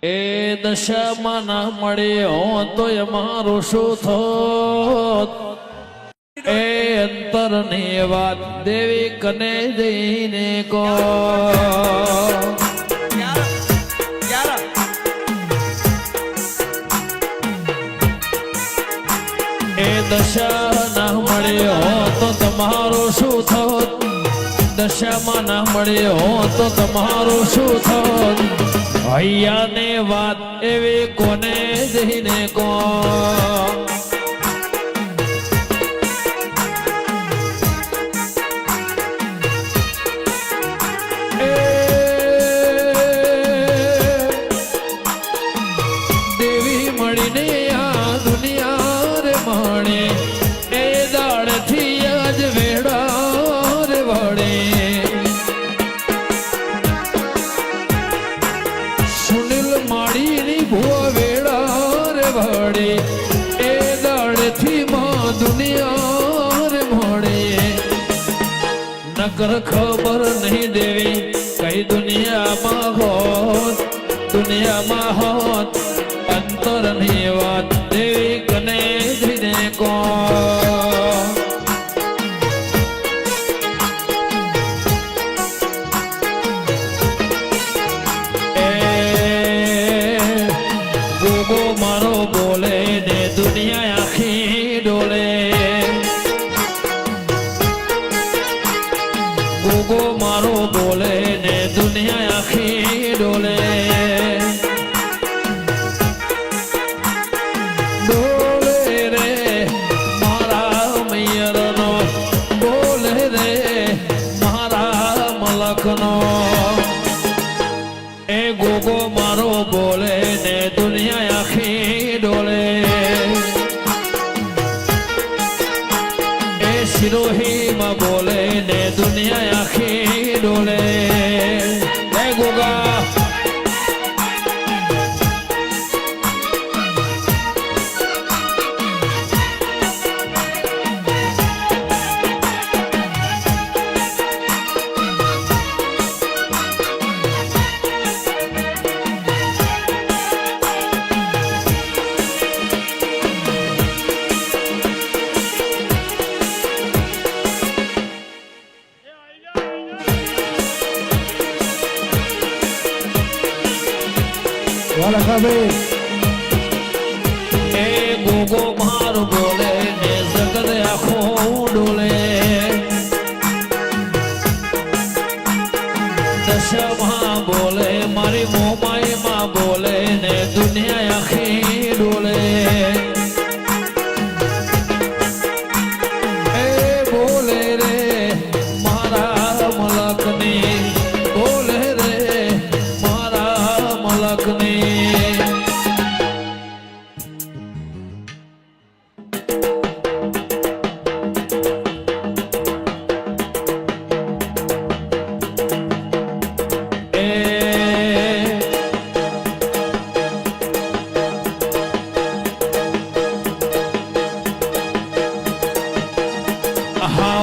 એ દશામાં ના મળ્યો તો મારું શું થોત એ અંતરની વાત દેવી કને જઈને કો એ દશા ના મળ્યો તો તમારું શું થોત દશામાં ના મળ્યો તો તમારું શું થોત હૈયા ને વાત એવી કોને જઈને કો દેવી મળીને આ દુનિયા રે માણે એ દાડથી આજ વેડા રે વડે સુનિલ માળીની ભુવા વેડા રે વડે એ દાડથી માં દુનિયા રે મળે નકર ખબર નહીં દેવી કઈ દુનિયામાં હોત અંતરની વાત દેવી કને જઈને કો ગોગો મારો બોલે ને દુનિયા આખી ડોલે ગોગો મારો બોલે ને દુનિયા આખી ડોલે ડોલે રે મારા મૈયરનો બોલે રે મારા મલકનો એ ગોગો મારો બોલે ને દુનિયા આખી ડોલે એ સિરોહીમાં બોલે ને દુનિયા આખી ડોલે એ ગોગા એ ગોગો માર બોલે ને જગત આખો ડોલે દશામાં બોલે મારી મોમાઈમાં બોલે ને દુનિયા આખી ડોલે એ બોલે રે મારા મલકની બોલે રે મારા મલકની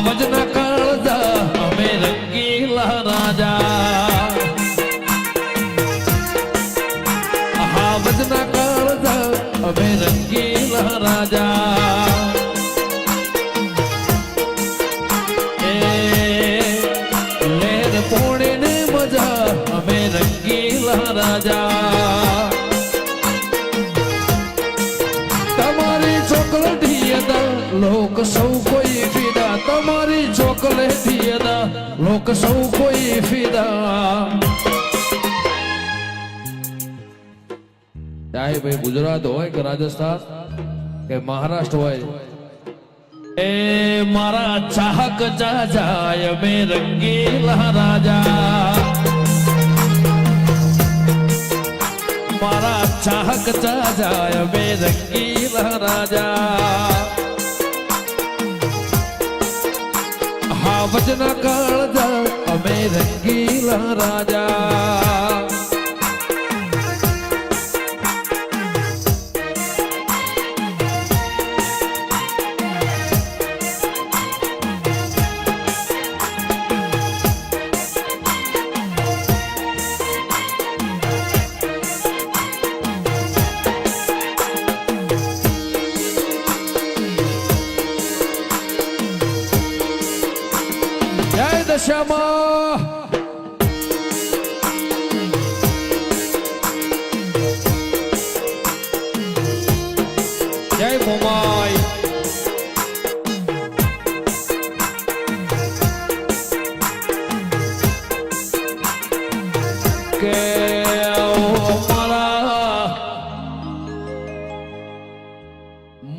વજના કાળજા અમે રંગીલા રાજા હા વજના કાળજા અમે રંગીલા રાજા એ લેર પોણે ને મજા અમે રંગીલા રાજા તમારી ચોકલેટી અદા લોક સૌ કોઈ ફિદા તમારી ચોકલેટી અદા લોક સૌ કોઈ ફિદા ચાહે ભાઈ ગુજરાત હોય કે રાજસ્થાન કે મહારાષ્ટ્ર હોય એ મારા ચાહક જાજાય મે રંગીલા રાજા મારા ચાહક જાજાય મે રંગીલા રાજા હા વજના કાળજા અમે રંગીલા રાજા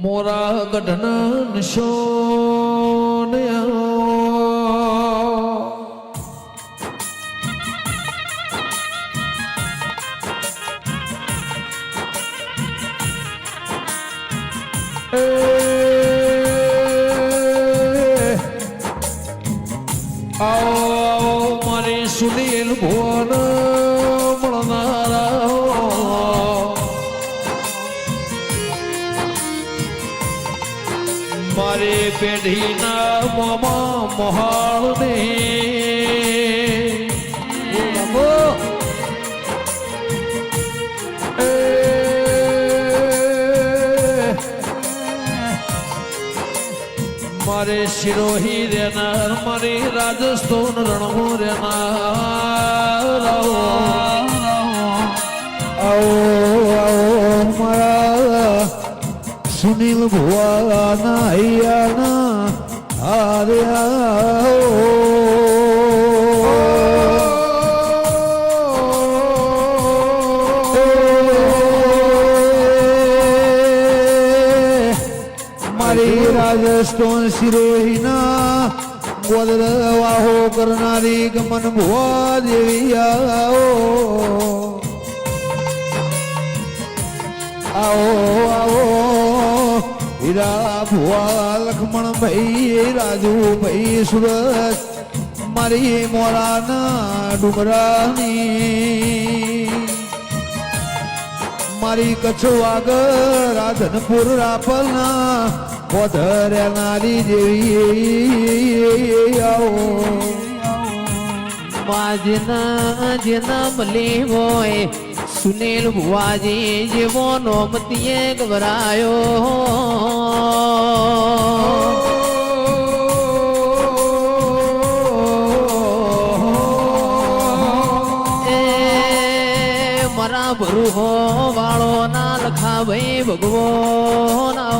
મોરા ગઢના નિશોન આવો મારી સુનીલ ભુવન મળનારા મારી પેઢીના મોમા મોહાળને મારે શિરોહી રેનાર મારી રાજસ્થાન રણમો રેનાર આવો મારા સુનિલ ભુવાના હૈયાના હાર્યા મારી રાજસ્થાન સિરોહીના ગોદર વાહો કરનારી ગમન ભુવા દેવી આવો આવો હીરા ભુવા લખમણ ભાઈ રાજુ ભાઈ સુરત મારી મોરાના ડુંગરાની મારી કચ્છ વાગર રાધનપુર રાપરના પોધર્યાનારી દેવી આવો માજના જેના મલી હોય સુનિલ ભુવાજી જેવો નોમતીએ ગભરાયો એ મારા ભરૂહો વાળો ના લખા ભાઈ ભગવો ના